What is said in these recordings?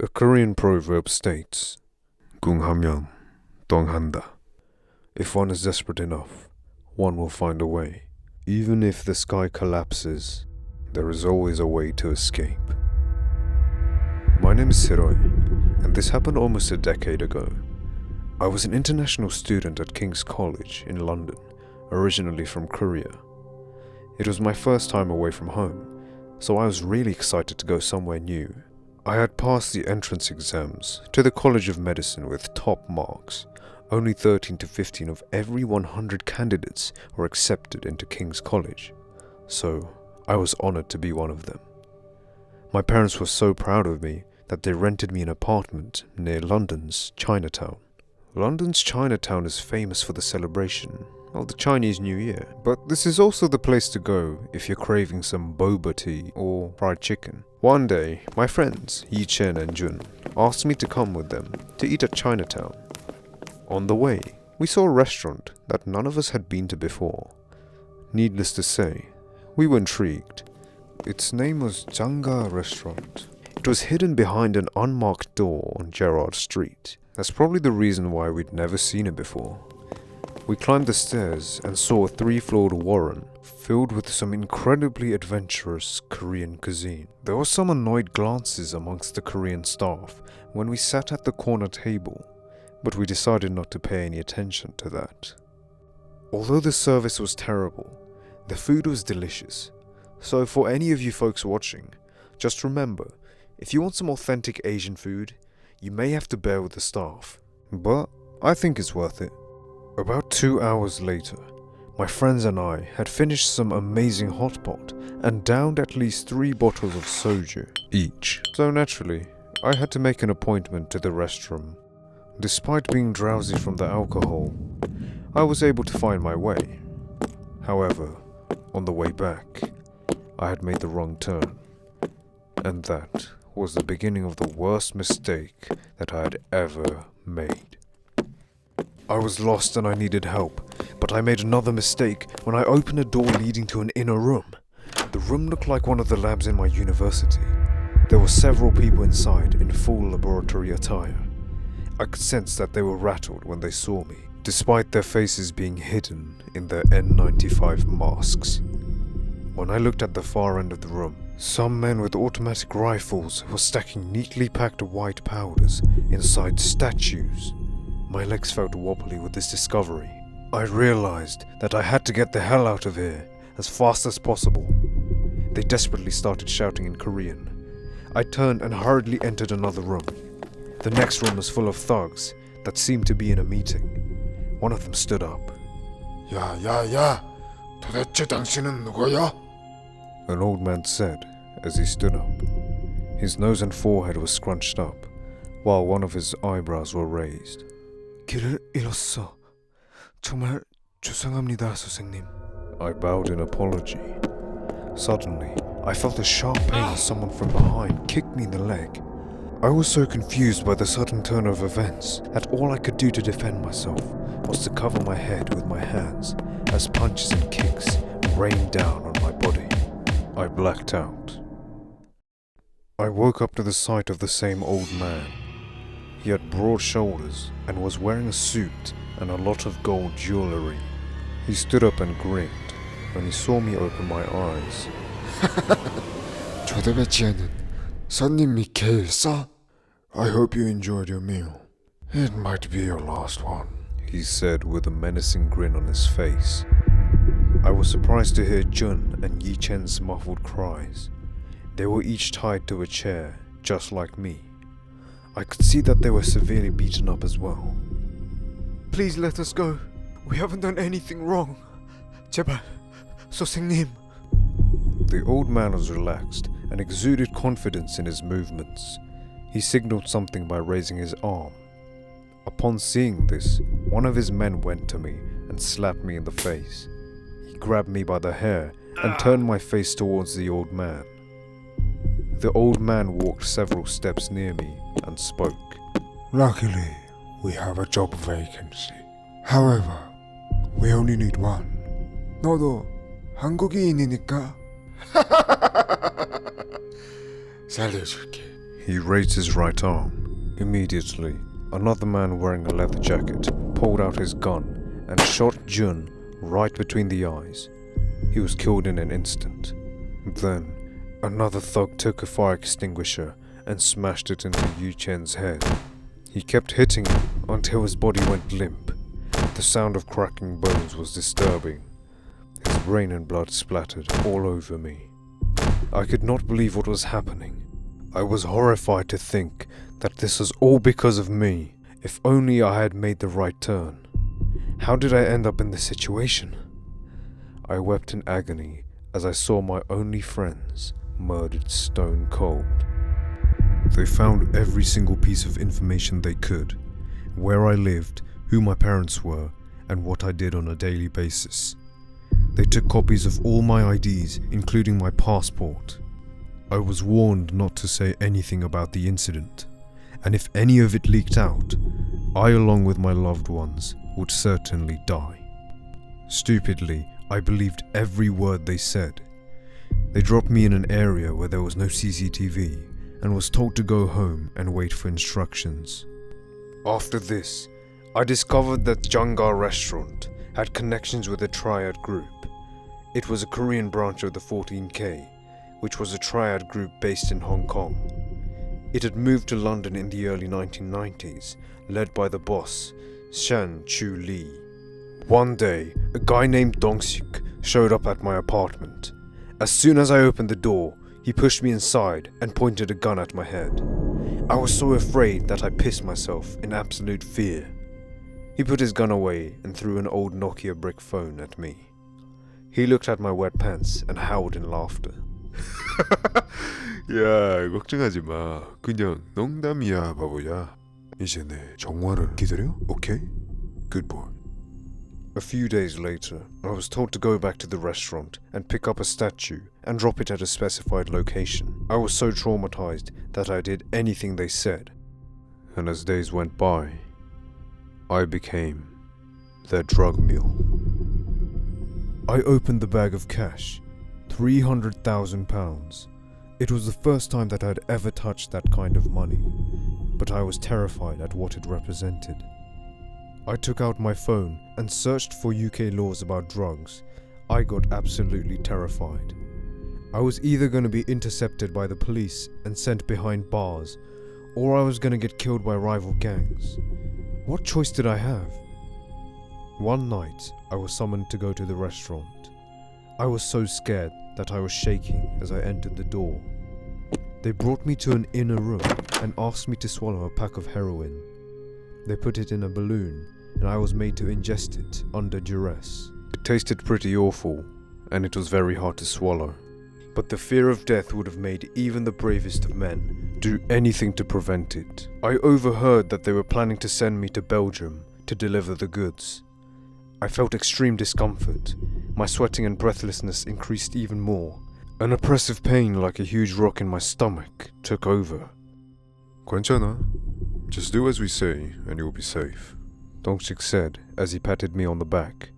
A Korean proverb states, "궁하면 똥한다." If one is desperate enough, one will find a way. Even if the sky collapses, there is always a way to escape. My name is Siroy, and this happened almost a decade ago. I was an international student at King's College in London, originally from Korea. It was my first time away from home, so I was really excited to go somewhere new. I had passed the entrance exams to the College of Medicine with top marks. Only 13 to 15 of every 100 candidates were accepted into King's College, so I was honored to be one of them. My parents were so proud of me that they rented me an apartment near London's Chinatown. London's Chinatown is famous for the celebration of the Chinese New Year, but this is also the place to go if you're craving some boba tea or fried chicken. One day, my friends Yi Chen and Jun asked me to come with them to eat at Chinatown. On the way, we saw a restaurant that none of us had been to before. Needless to say, we were intrigued. Its name was Janga Restaurant. It was hidden behind an unmarked door on Gerrard Street. That's probably the reason why we'd never seen it before. We climbed the stairs and saw a 3-floored warren filled with some incredibly adventurous Korean cuisine. There were some annoyed glances amongst the Korean staff when we sat at the corner table, but we decided not to pay any attention to that. Although the service was terrible, the food was delicious. So for any of you folks watching, just remember, if you want some authentic Asian food, you may have to bear with the staff, but I think it's worth it. About 2 hours later, my friends and I had finished some amazing hot pot and downed at least 3 bottles of soju each. So naturally, I had to make an appointment to the restroom. Despite being drowsy from the alcohol, I was able to find my way. However, on the way back, I had made the wrong turn, and that was the beginning of the worst mistake that I had ever made. I was lost and I needed help, but I made another mistake when I opened a door leading to an inner room. The room looked like one of the labs in my university. There were several people inside in full laboratory attire. I could sense that they were rattled when they saw me, despite their faces being hidden in their N95 masks. When I looked at the far end of the room, some men with automatic rifles were stacking neatly packed white powders inside statues. My legs felt wobbly with this discovery. I realized that I had to get the hell out of here as fast as possible. They desperately started shouting in Korean. I turned and hurriedly entered another room. The next room was full of thugs that seemed to be in a meeting. One of them stood up. 야, 도대체 당신은 누구야? An old man said as he stood up. His nose and forehead were scrunched up, while one of his eyebrows were raised. 길을 잃었어. 정말 죄송합니다, 선생님. I bowed in apology. Suddenly, I felt a sharp pain as someone from behind kicked me in the leg. I was so confused by the sudden turn of events that all I could do to defend myself was to cover my head with my hands as punches and kicks rained down on my body. I blacked out. I woke up to the sight of the same old man. He had broad shoulders and was wearing a suit and a lot of gold jewelry. He stood up and grinned when he saw me open my eyes. 초대배치에는 손님이 개있어? I hope you enjoyed your meal. It might be your last one, he said with a menacing grin on his face. I was surprised to hear Jun and Yi Chen's muffled cries. They were each tied to a chair, just like me. I could see that they were severely beaten up as well. Please let us go. We haven't done anything wrong. 제발, 선생님. The old man was relaxed and exuded confidence in his movements. He signaled something by raising his arm. Upon seeing this, one of his men went to me and slapped me in the face. He grabbed me by the hair and turned my face towards the old man. The old man walked several steps near me and spoke. Luckily, we have a job vacancy. However, we only need one. 너도 한국인이니까 살려줄게. He raised his right arm. Immediately, another man wearing a leather jacket pulled out his gun and shot Jun right between the eyes. He was killed in an instant. Then, another thug took a fire extinguisher and smashed it into Yu Chen's head. He kept hitting him until his body went limp. The sound of cracking bones was disturbing. His brain and blood splattered all over me. I could not believe what was happening. I was horrified to think that this was all because of me. If only I had made the right turn. How did I end up in this situation? I wept in agony as I saw my only friends murdered stone cold. They found every single piece of information they could, where I lived, who my parents were, and what I did on a daily basis. They took copies of all my IDs, including my passport. I was warned not to say anything about the incident, and if any of it leaked out, I, along with my loved ones, would certainly die. Stupidly, I believed every word they said. They dropped me in an area where there was no CCTV and was told to go home and wait for instructions. After this, I discovered that Jangar restaurant had connections with the Triad group. It was a Korean branch of the 14K, which was a Triad group based in Hong Kong. It had moved to London in the early 1990s, led by the boss, Shan Chu Lee. One day, a guy named Dong-sik showed up at my apartment. As soon as I opened the door, he pushed me inside and pointed a gun at my head. I was so afraid that I pissed myself in absolute fear. He put his gun away and threw an old Nokia brick phone at me. He looked at my wet pants and howled in laughter. 야, 걱정하지 마. 그냥 농담이야, 바보야. 이제 내 정화를 기다려? 오케이? Good boy. A few days later, I was told to go back to the restaurant and pick up a statue and drop it at a specified location. I was so traumatized that I did anything they said. And as days went by, I became their drug mule. I opened the bag of cash, £300,000. It was the first time that I had ever touched that kind of money, but I was terrified at what it represented. I took out my phone and searched for UK laws about drugs. I got absolutely terrified. I was either going to be intercepted by the police and sent behind bars, or I was going to get killed by rival gangs. What choice did I have? One night, I was summoned to go to the restaurant. I was so scared that I was shaking as I entered the door. They brought me to an inner room and asked me to swallow a pack of heroin. They put it in a balloon, and I was made to ingest it under duress. It tasted pretty awful, and it was very hard to swallow. But the fear of death would have made even the bravest of men do anything to prevent it. I overheard that they were planning to send me to Belgium to deliver the goods. I felt extreme discomfort. My sweating and breathlessness increased even more. An oppressive pain like a huge rock in my stomach took over. 괜찮아. Just do as we say and you'll be safe. Dong-sik said as he patted me on the back.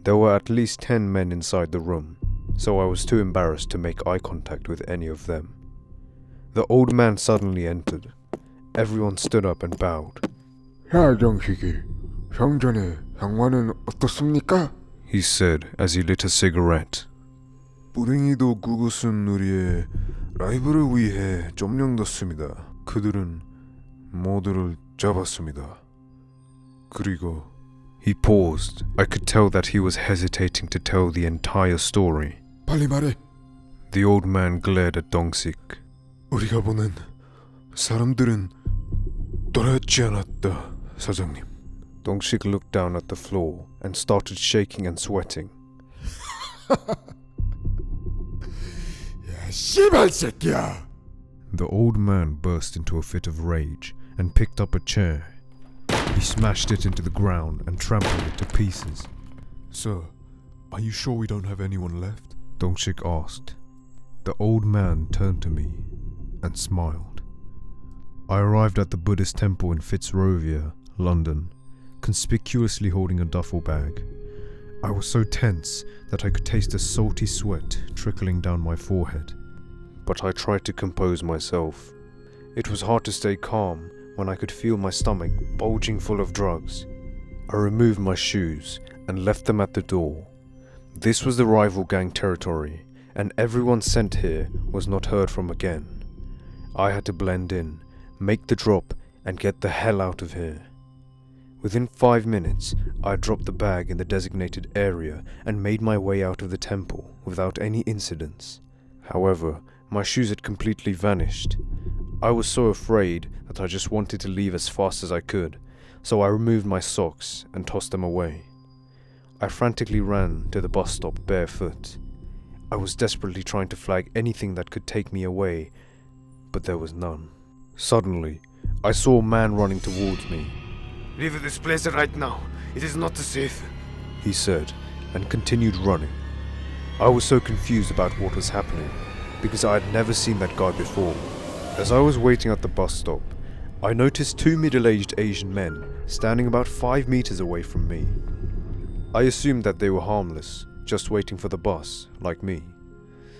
There were at least 10 men inside the room, so I was too embarrassed to make eye contact with any of them. The old man suddenly entered. Everyone stood up and bowed. 야, 정식이. 형전의 상황은 어떻습니까? He said as he lit a cigarette. 불행히도 그곳은 우리의 라이브를 위해 점령됐습니다. 그들은 모두를 잡았습니다. 그리고 He paused. I could tell that he was hesitating to tell the entire story. 빨리 말해. The old man glared at Dong-sik. 우리가 보낸 사람들은 돌아오지 않았다, 사장님. Dong-sik looked down at the floor and started shaking and sweating. 야, 씨발 새끼야. The old man burst into a fit of rage and picked up a chair. He smashed it into the ground and trampled it to pieces. Sir, are you sure we don't have anyone left? Dong-sik asked. The old man turned to me and smiled. I arrived at the Buddhist temple in Fitzrovia, London, conspicuously holding a duffel bag. I was so tense that I could taste a salty sweat trickling down my forehead. But I tried to compose myself. It was hard to stay calm when I could feel my stomach bulging full of drugs. I removed my shoes and left them at the door. This was the rival gang territory, and everyone sent here was not heard from again. I had to blend in, make the drop, and get the hell out of here. Within 5 minutes, I dropped the bag in the designated area and made my way out of the temple without any incidents. However, my shoes had completely vanished. I was so afraid that I just wanted to leave as fast as I could, so I removed my socks and tossed them away. I frantically ran to the bus stop barefoot. I was desperately trying to flag anything that could take me away, but there was none. Suddenly, I saw a man running towards me. Leave this place right now. It is not safe, he said, and continued running. I was so confused about what was happening, because I had never seen that guy before. As I was waiting at the bus stop, I noticed 2 middle-aged Asian men standing about 5 meters away from me. I assumed that they were harmless, just waiting for the bus, like me,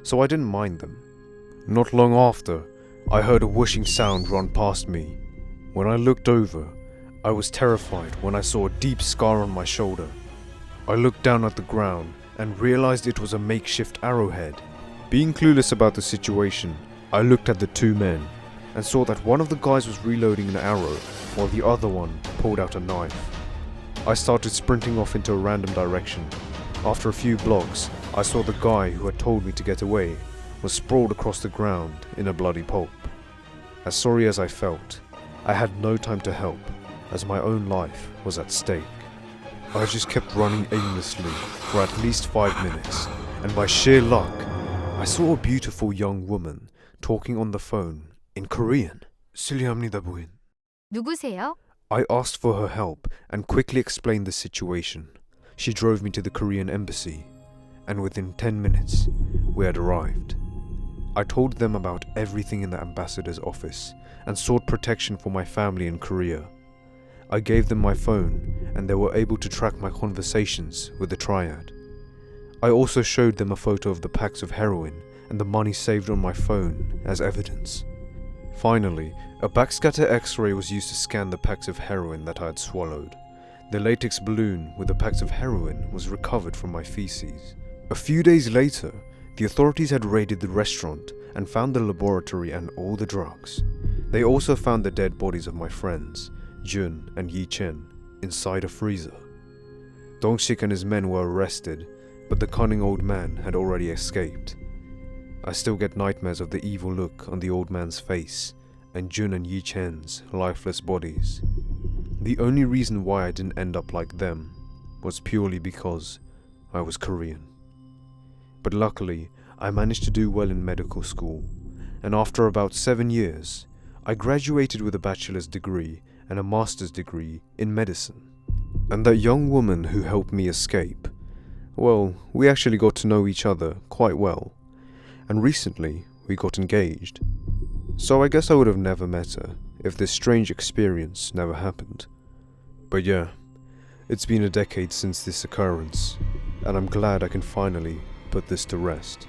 so I didn't mind them. Not long after, I heard a whooshing sound run past me. When I looked over, I was terrified when I saw a deep scar on my shoulder. I looked down at the ground and realized it was a makeshift arrowhead. Being clueless about the situation, I looked at the 2 men and saw that one of the guys was reloading an arrow while the other one pulled out a knife. I started sprinting off into a random direction. After a few blocks, I saw the guy who had told me to get away was sprawled across the ground in a bloody pulp. As sorry as I felt, I had no time to help, as my own life was at stake. I just kept running aimlessly for at least 5 minutes, and by sheer luck, I saw a beautiful young woman talking on the phone in Korean. 실례합니다, 부인. 누구세요? I asked for her help and quickly explained the situation. She drove me to the Korean embassy, and within 10 minutes, we had arrived. I told them about everything in the ambassador's office and sought protection for my family in Korea. I gave them my phone, and they were able to track my conversations with the triad. I also showed them a photo of the packs of heroin and the money saved on my phone as evidence. Finally, a backscatter X-ray was used to scan the packs of heroin that I had swallowed. The latex balloon with the packs of heroin was recovered from my feces. A few days later, the authorities had raided the restaurant and found the laboratory and all the drugs. They also found the dead bodies of my friends, Jun and Yi Chen, inside a freezer. Dongshik and his men were arrested, but the cunning old man had already escaped. I still get nightmares of the evil look on the old man's face and Jun and Yi Chen's lifeless bodies. The only reason why I didn't end up like them was purely because I was Korean. But luckily, I managed to do well in medical school, and after about 7 years, I graduated with a bachelor's degree and a master's degree in medicine. And that young woman who helped me escape, well, we actually got to know each other quite well, and recently we got engaged. So I guess I would have never met her if this strange experience never happened. But yeah, it's been a decade since this occurrence, and I'm glad I can finally put this to rest.